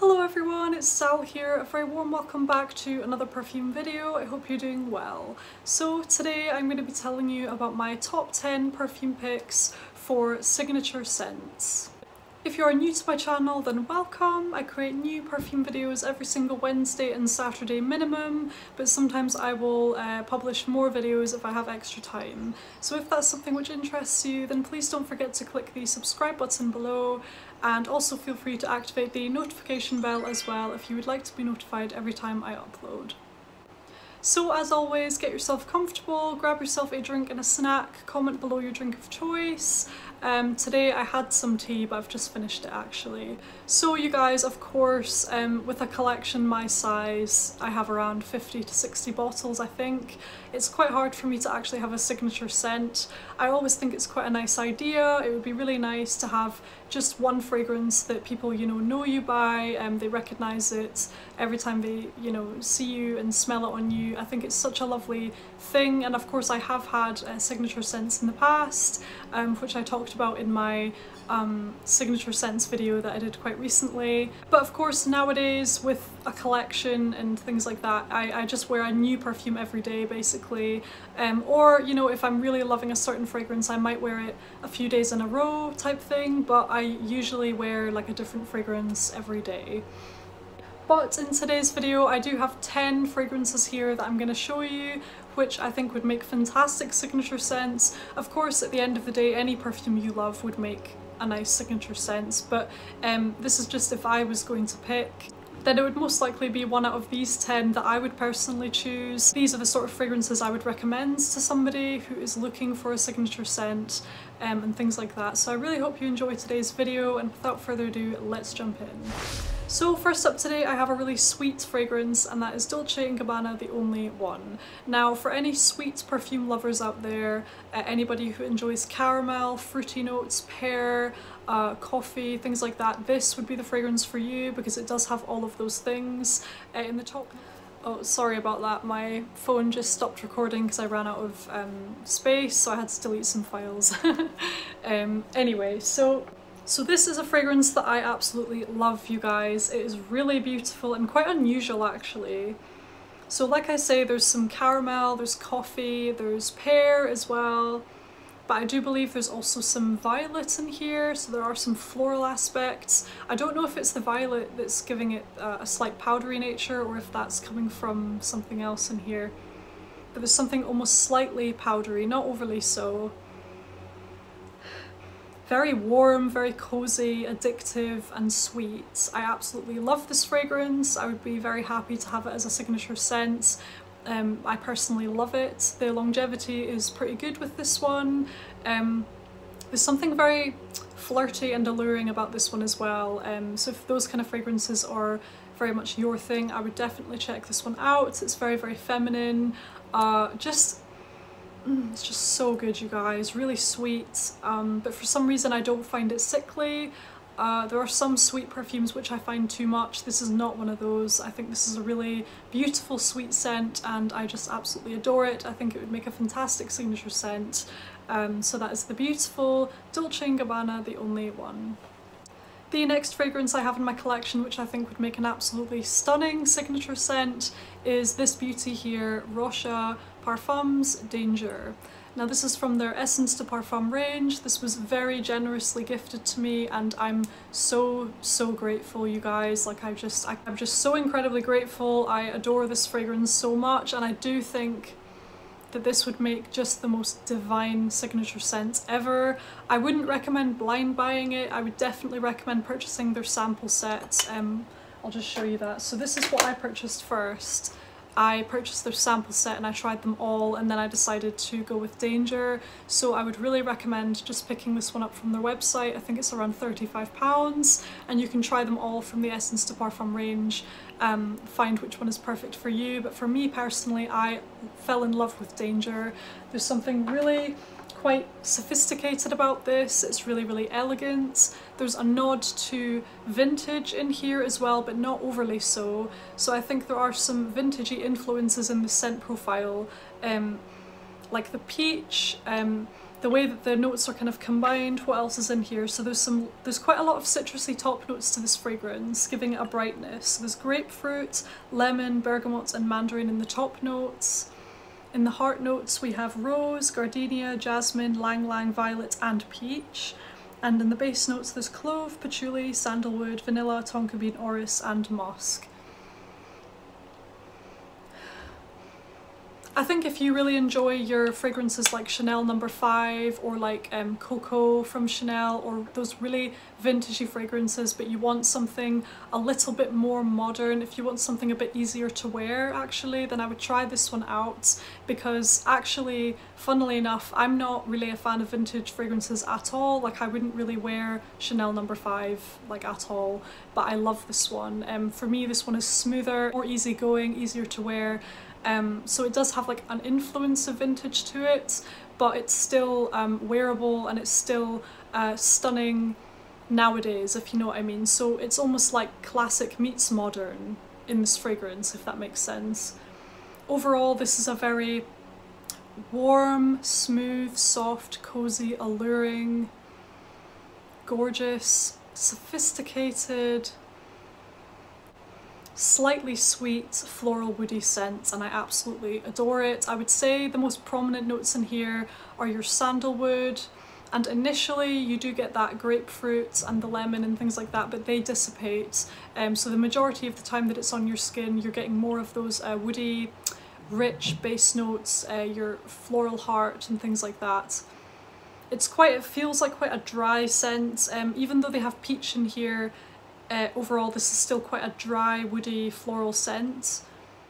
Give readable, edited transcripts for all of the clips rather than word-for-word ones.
Hello everyone, it's Sal here. A very warm welcome back to another perfume video. I hope you're doing well. So today I'm going to be telling you about my top 10 perfume picks for signature scents. If you are new to my channel, then welcome. I create new perfume videos every single Wednesday and Saturday minimum, but sometimes I will publish more videos if I have extra time. So if that's something which interests you, then please don't forget to click the subscribe button below, and also feel free to activate the notification bell as well if you would like to be notified every time I upload. So as always, get yourself comfortable, grab yourself a drink and a snack, comment below your drink of choice. Today I had some tea, but I've just finished it actually. So you guys, of course, with a collection my size, I have around 50 to 60 bottles I think. It's quite hard for me to actually have a signature scent. I always think it's quite a nice idea. It would be really nice to have just one fragrance that people, know you by, they recognise it every time they, see you and smell it on you. I think it's such a lovely thing, and of course I have had signature scents in the past, which I talked about in my signature scents video that I did quite recently. But of course nowadays with a collection and things like that, I just wear a new perfume every day basically, or if I'm really loving a certain fragrance I might wear it a few days in a row type thing, but I usually wear like a different fragrance every day. But in today's video I do have 10 fragrances here that I'm going to show you, which I think would make fantastic signature scents. Of course at the end of the day any perfume you love would make a nice signature scent, but this is just if I was going to pick, then it would most likely be one out of these 10 that I would personally choose. These are the sort of fragrances I would recommend to somebody who is looking for a signature scent and things like that. So I really hope you enjoy today's video, and without further ado, let's jump in. So first up today I have a really sweet fragrance, and that is Dolce Gabbana The Only One. Now for any sweet perfume lovers out there, anybody who enjoys caramel, fruity notes, pear, coffee, things like that, this would be the fragrance for you because it does have all of those things in the top. Oh, sorry about that, my phone just stopped recording because I ran out of space, so I had to delete some files. Anyway, so this is a fragrance that I absolutely love, you guys. It is really beautiful and quite unusual actually. So like I say, there's some caramel, there's coffee, there's pear as well, but I do believe there's also some violet in here, so there are some floral aspects. I don't know if it's the violet that's giving it a slight powdery nature or if that's coming from something else in here, but there's something almost slightly powdery, not overly so. Very warm, very cozy, addictive and sweet. I absolutely love this fragrance. I would be very happy to have it as a signature scent. I personally love it. The longevity is pretty good with this one. There's something very flirty and alluring about this one as well. So if those kind of fragrances are very much your thing, I would definitely check this one out. It's very, very feminine. It's just so good, you guys, really sweet, but for some reason I don't find it sickly. There are some sweet perfumes which I find too much. This is not one of those. I think this is a really beautiful sweet scent and I just absolutely adore it. I think it would make a fantastic signature scent. So that is the beautiful Dolce & Gabbana The Only One. The next fragrance I have in my collection, which I think would make an absolutely stunning signature scent, is this beauty here, Rocha Parfums Danger. Now this is from their Essence de Parfum range. This was very generously gifted to me and I'm so grateful, you guys. Like I'm just so incredibly grateful. I adore this fragrance so much, and I do think that this would make just the most divine signature scent ever. I wouldn't recommend blind buying it. I would definitely recommend purchasing their sample set. I'll just show you that. So this is what I purchased first. I purchased their sample set and I tried them all, and then I decided to go with Danger. So I would really recommend just picking this one up from their website. I think it's around £35, and you can try them all from the Essence de Parfum range, find which one is perfect for you. But for me personally, I fell in love with Danger. There's something really quite sophisticated about this. It's really, really elegant. There's a nod to vintage in here as well, but not overly so. So I think there are some vintagey influences in the scent profile, like the peach, the way that the notes are kind of combined. What else is in here? So there's quite a lot of citrusy top notes to this fragrance, giving it a brightness. So there's grapefruit, lemon, bergamot and mandarin in the top notes. In the heart notes we have rose, gardenia, jasmine, lang lang, violet and peach. And in the base notes there's clove, patchouli, sandalwood, vanilla, tonka bean, orris and musk. I think if you really enjoy your fragrances like Chanel No. 5 or like Coco from Chanel, or those really vintagey fragrances, but you want something a little bit more modern, if you want something a bit easier to wear actually, then I would try this one out, because actually, funnily enough, I'm not really a fan of vintage fragrances at all. Like I wouldn't really wear Chanel No. 5 like at all, but I love this one. For me this one is smoother, more easygoing, easier to wear. So it does have like an influence of vintage to it, but it's still wearable and it's still stunning nowadays, if you know what I mean. So it's almost like classic meets modern in this fragrance, if that makes sense. Overall, this is a very warm, smooth, soft, cozy, alluring, gorgeous, sophisticated, slightly sweet floral woody scent, and I absolutely adore it. I would say the most prominent notes in here are your sandalwood, and initially you do get that grapefruit and the lemon and things like that, but they dissipate. So the majority of the time that it's on your skin you're getting more of those woody, rich base notes, your floral heart and things like that. It feels like quite a dry scent, even though they have peach in here. Overall this is still quite a dry, woody, floral scent.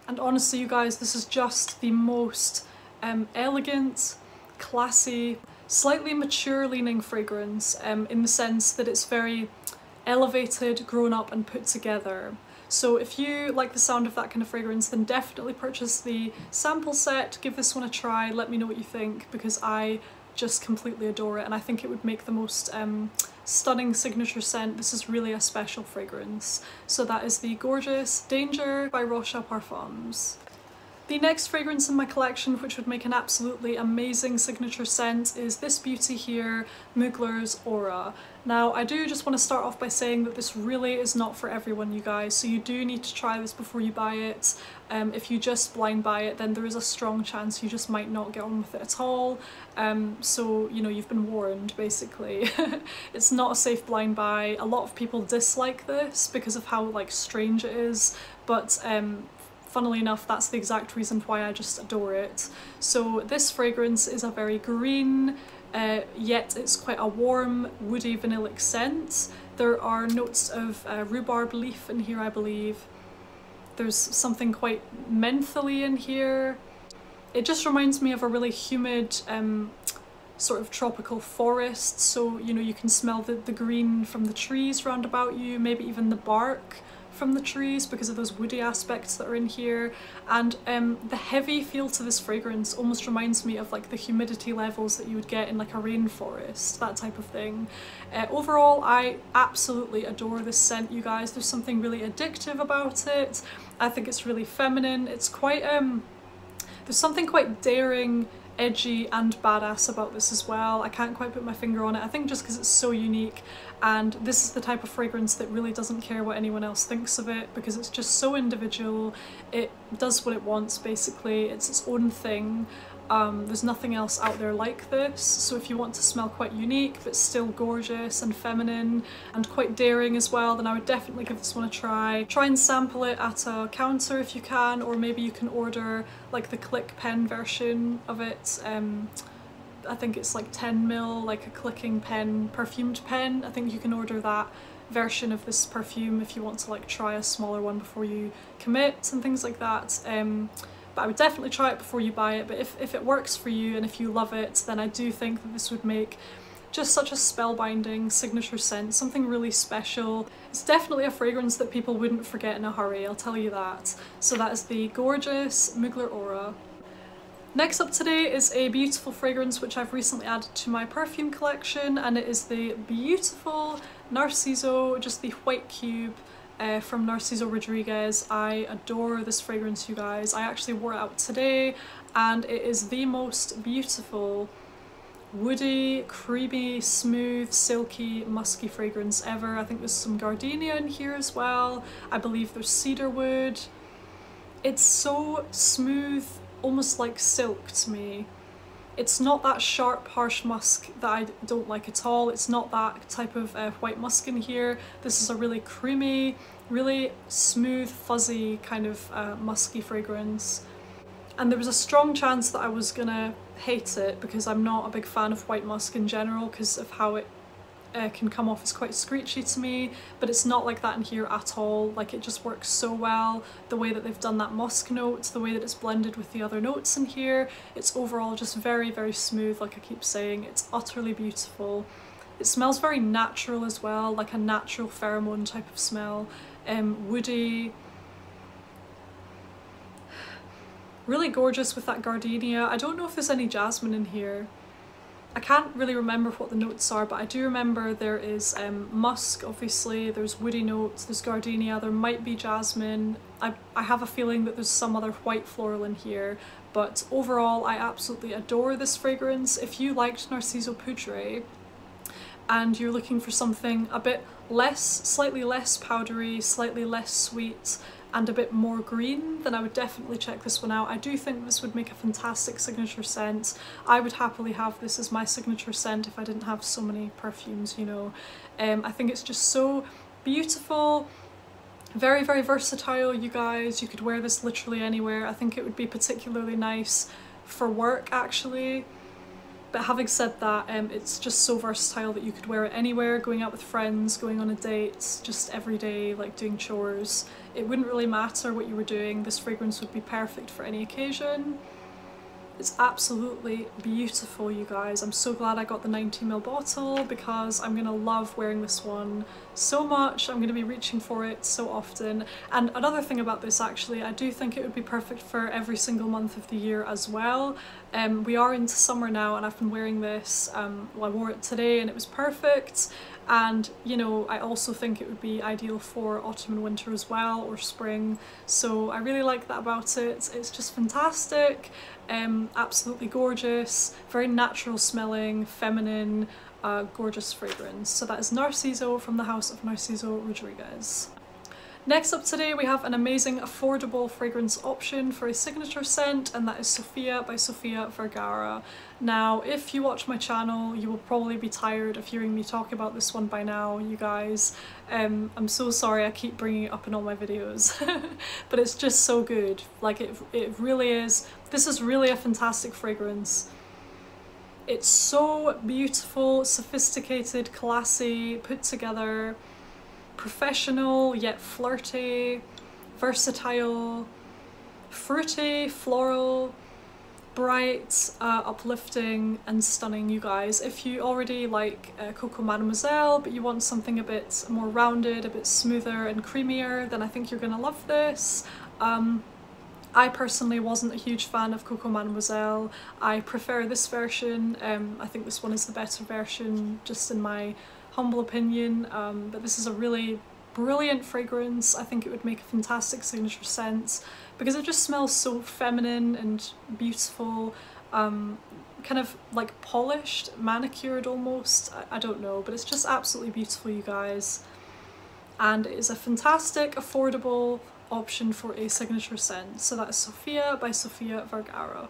And honestly you guys, this is just the most elegant, classy, slightly mature leaning fragrance, in the sense that it's very elevated, grown up and put together. So if you like the sound of that kind of fragrance, then definitely purchase the sample set, give this one a try, let me know what you think, because I just completely adore it and I think it would make the most stunning signature scent. This is really a special fragrance. So that is the gorgeous Danger by WORTHY Perfumes. The next fragrance in my collection, which would make an absolutely amazing signature scent, is this beauty here, Mugler's Aura. Now I do just want to start off by saying that this really is not for everyone, you guys, so you do need to try this before you buy it. If you just blind buy it, then there is a strong chance you just might not get on with it at all. So you know, you've been warned basically. It's not a safe blind buy. A lot of people dislike this because of how like strange it is, but funnily enough, that's the exact reason why I just adore it. So this fragrance is a very green, yet it's quite a warm, woody, vanillic scent. There are notes of rhubarb leaf in here, I believe. There's something quite mentholy in here. It just reminds me of a really humid sort of tropical forest, so you know, you can smell the green from the trees round about you, maybe even the bark from the trees because of those woody aspects that are in here. And the heavy feel to this fragrance almost reminds me of like the humidity levels that you would get in like a rainforest, that type of thing. Overall, I absolutely adore this scent, you guys. There's something really addictive about it. I think it's really feminine. It's quite there's something quite daring, edgy and badass about this as well. I can't quite put my finger on it. I think just because it's so unique, and this is the type of fragrance that really doesn't care what anyone else thinks of it, because it's just so individual. It does what it wants basically. It's its own thing. There's nothing else out there like this, so if you want to smell quite unique but still gorgeous and feminine and quite daring as well, then I would definitely give this one a try. Try and sample it at a counter if you can, or maybe you can order like the click pen version of it. I think it's like 10ml, like a clicking pen, perfumed pen. I think you can order that version of this perfume if you want to like try a smaller one before you commit and things like that. But I would definitely try it before you buy it. But if it works for you and if you love it, then I do think that this would make just such a spellbinding signature scent, something really special. It's definitely a fragrance that people wouldn't forget in a hurry, I'll tell you that. So that is the gorgeous Mugler Aura. Next up today is a beautiful fragrance which I've recently added to my perfume collection, and it is the beautiful Narciso, just the white cube, from Narciso Rodriguez. I adore this fragrance, you guys. I actually wore it out today and it is the most beautiful woody, creamy, smooth, silky, musky fragrance ever. I think there's some gardenia in here as well. I believe there's cedarwood. It's so smooth, almost like silk to me. It's not that sharp, harsh musk that I don't like at all. It's not that type of white musk in here. This is a really creamy, really smooth, fuzzy kind of musky fragrance. And there was a strong chance that I was gonna hate it because I'm not a big fan of white musk in general because of how it can come off as quite screechy to me, but it's not like that in here at all. Like, it just works so well. The way that they've done that musk note, the way that it's blended with the other notes in here, it's overall just very, very smooth, like I keep saying. It's utterly beautiful. It smells very natural as well, like a natural pheromone type of smell. Woody. Really gorgeous with that gardenia. I don't know if there's any jasmine in here. I can't really remember what the notes are, but I do remember there is musk, obviously, there's woody notes, there's gardenia, there might be jasmine. I have a feeling that there's some other white floral in here, but overall I absolutely adore this fragrance. If you liked Narciso Poudre and you're looking for something a bit less, slightly less powdery, slightly less sweet, and a bit more green, then I would definitely check this one out. I do think this would make a fantastic signature scent. I would happily have this as my signature scent if I didn't have so many perfumes, you know. I think it's just so beautiful, very, very versatile, you guys. You could wear this literally anywhere. I think it would be particularly nice for work, actually. But having said that, it's just so versatile that you could wear it anywhere, going out with friends, going on a date, just every day, like doing chores. It wouldn't really matter what you were doing, this fragrance would be perfect for any occasion. It's absolutely beautiful, you guys. I'm so glad I got the 90ml bottle because I'm gonna love wearing this one so much. I'm gonna be reaching for it so often. And another thing about this, actually, I do think it would be perfect for every single month of the year as well. We are into summer now and I've been wearing this. Well, I wore it today and it was perfect. And, you know, I also think it would be ideal for autumn and winter as well, or spring. So I really like that about it. It's just fantastic. Absolutely gorgeous, very natural smelling, feminine, gorgeous fragrance. So that is Narciso from the house of Narciso Rodriguez. Next up today we have an amazing affordable fragrance option for a signature scent, and that is Sofia by Sofia Vergara. Now, if you watch my channel, you will probably be tired of hearing me talk about this one by now, you guys. I'm so sorry I keep bringing it up in all my videos, but it's just so good. Like, it really is. This is really a fantastic fragrance. It's so beautiful, sophisticated, classy, put together, professional yet flirty, versatile, fruity, floral, bright, uplifting and stunning, you guys. If you already like Coco Mademoiselle but you want something a bit more rounded, a bit smoother and creamier, then I think you're gonna love this. I personally wasn't a huge fan of Coco Mademoiselle. I prefer this version. I think this one is the better version, just in my humble opinion, but this is a really brilliant fragrance. I think it would make a fantastic signature scent because it just smells so feminine and beautiful, kind of like polished, manicured almost. I don't know, but it's just absolutely beautiful, you guys. And it is a fantastic, affordable option for a signature scent. So that is Sofia by Sofia Vergara.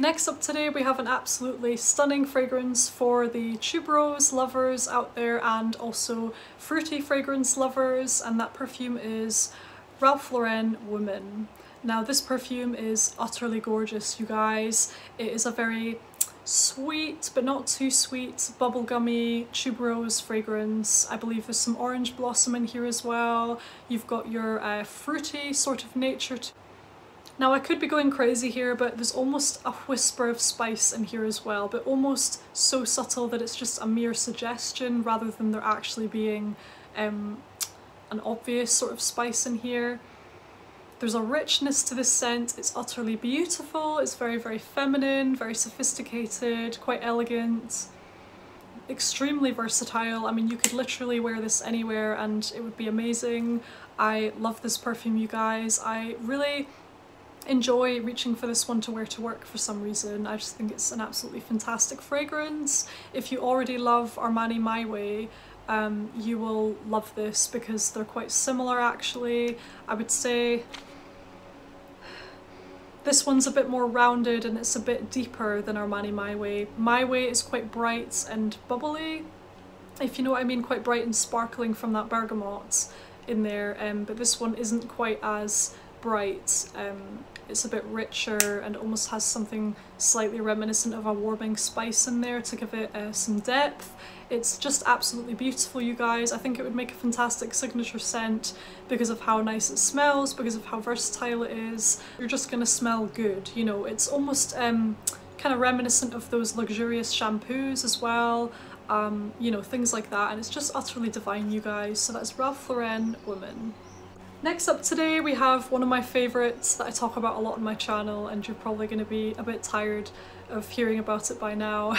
Next up today we have an absolutely stunning fragrance for the tuberose lovers out there and also fruity fragrance lovers, and that perfume is Ralph Lauren Woman. Now, this perfume is utterly gorgeous, you guys. It is a very sweet but not too sweet bubblegummy tuberose fragrance. I believe there's some orange blossom in here as well. You've got your fruity sort of nature to. Now, I could be going crazy here, but there's almost a whisper of spice in here as well, but almost so subtle that it's just a mere suggestion rather than there actually being an obvious sort of spice in here. There's a richness to this scent. It's utterly beautiful. It's very, very feminine, very sophisticated, quite elegant, extremely versatile. I mean, you could literally wear this anywhere and it would be amazing. I love this perfume, you guys. I really enjoy reaching for this one to wear to work for some reason. I just think it's an absolutely fantastic fragrance. If you already love Armani My Way, you will love this because they're quite similar actually. I would say this one's a bit more rounded and it's a bit deeper than Armani My Way. My Way is quite bright and bubbly, if you know what I mean, quite bright and sparkling from that bergamot in there, but this one isn't quite as bright. It's a bit richer and almost has something slightly reminiscent of a warming spice in there to give it some depth. It's just absolutely beautiful, you guys. I think it would make a fantastic signature scent because of how nice it smells, because of how versatile it is. You're just gonna smell good, you know. It's almost kind of reminiscent of those luxurious shampoos as well, you know, things like that, and it's just utterly divine, you guys. So that's Ralph Lauren Woman. Next up today we have one of my favourites that I talk about a lot on my channel, and you're probably going to be a bit tired of hearing about it by now,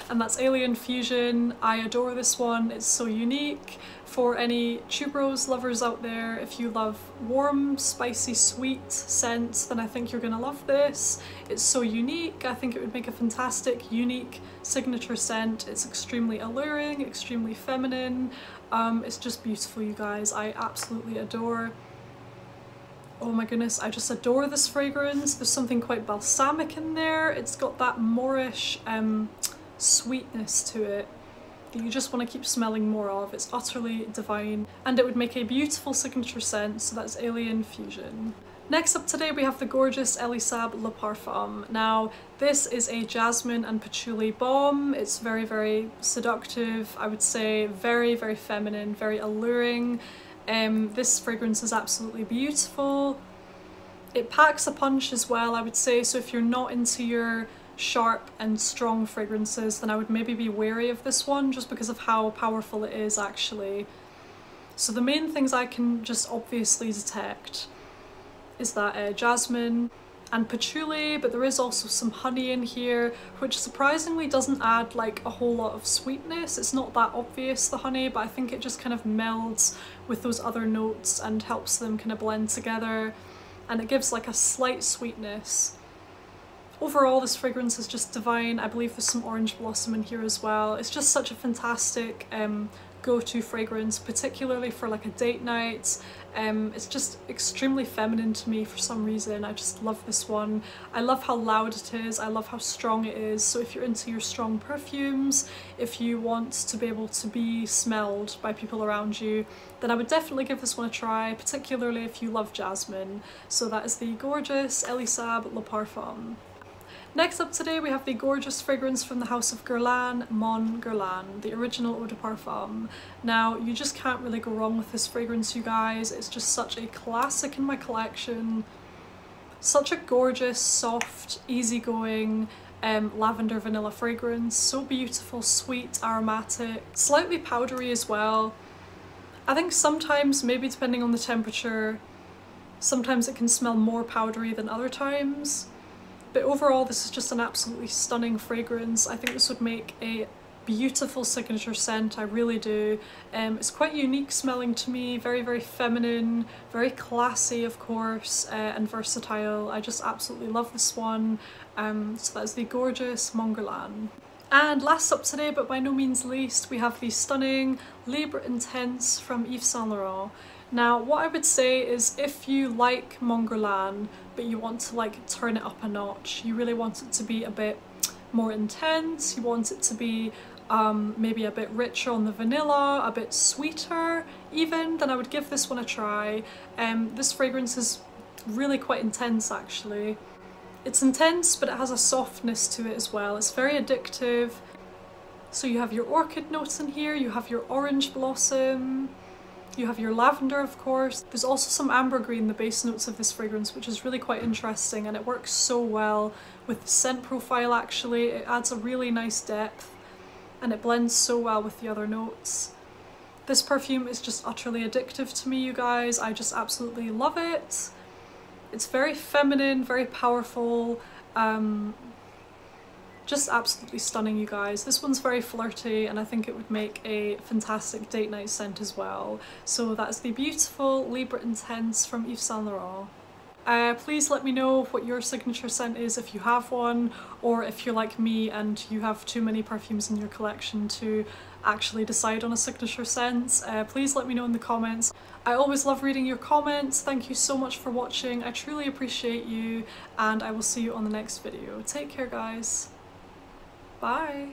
and that's Elie Fusion. I adore this one, it's so unique. For any tuberose lovers out there, if you love warm, spicy, sweet scents, then I think you're gonna love this. It's so unique. I think it would make a fantastic, unique signature scent. It's extremely alluring, extremely feminine. It's just beautiful, you guys. I absolutely adore. Oh my goodness, I just adore this fragrance. There's something quite balsamic in there. It's got that Moorish sweetness to it that you just want to keep smelling more of. It's utterly divine, and it would make a beautiful signature scent. So that's Elie Fusion. Next up today we have the gorgeous Elie Saab Le Parfum. Now this is a jasmine and patchouli bomb. It's very, very seductive. I would say very, very feminine, very alluring. This fragrance is absolutely beautiful. It packs a punch as well, I would say, so if you're not into your sharp and strong fragrances, then I would maybe be wary of this one just because of how powerful it is actually. So the main things I can just obviously detect is that jasmine and patchouli, but there is also some honey in here, which surprisingly doesn't add like a whole lot of sweetness. It's not that obvious, the honey, but I think it just kind of melds with those other notes and helps them kind of blend together, and it gives like a slight sweetness. Overall, this fragrance is just divine. I believe there's some orange blossom in here as well. It's just such a fantastic go-to fragrance, particularly for like a date night. It's just extremely feminine to me for some reason. I just love this one. I love how loud it is. I love how strong it is. So if you're into your strong perfumes, if you want to be able to be smelled by people around you, then I would definitely give this one a try, particularly if you love jasmine. So that is the gorgeous Elie Saab Le Parfum. Next up today we have the gorgeous fragrance from the house of Guerlain Mon Guerlain, the original eau de parfum. Now you just can't really go wrong with this fragrance, you guys. It's just such a classic in my collection. Such a gorgeous, soft, easygoing lavender vanilla fragrance. So beautiful, sweet, aromatic, slightly powdery as well. I think sometimes, maybe depending on the temperature, sometimes it can smell more powdery than other times. But overall, this is just an absolutely stunning fragrance. I think this would make a beautiful signature scent, I really do. It's quite unique smelling to me, very, very feminine, very classy of course, and versatile. I just absolutely love this one. So that is the gorgeous Mon Guerlain. And last up today, but by no means least, we have the stunning Libra Intense from Yves Saint Laurent. Now what I would say is, if you like Mon Guerlain but you want to like turn it up a notch, you really want it to be a bit more intense, you want it to be maybe a bit richer on the vanilla, a bit sweeter even, then I would give this one a try. This fragrance is really quite intense actually. It's intense, but it has a softness to it as well. It's very addictive. So you have your orchid notes in here, you have your orange blossom, you have your lavender of course. There's also some ambergris in the base notes of this fragrance, which is really quite interesting, and it works so well with the scent profile actually. It adds a really nice depth and it blends so well with the other notes. This perfume is just utterly addictive to me, you guys. I just absolutely love it. It's very feminine, very powerful, just absolutely stunning, you guys. This one's very flirty and I think it would make a fantastic date night scent as well. So that's the beautiful Libra Intense from Yves Saint Laurent. Please let me know what your signature scent is if you have one, or if you're like me and you have too many perfumes in your collection to actually decide on a signature scent. Please let me know in the comments. I always love reading your comments. Thank you so much for watching. I truly appreciate you, and I will see you on the next video. Take care, guys. Bye.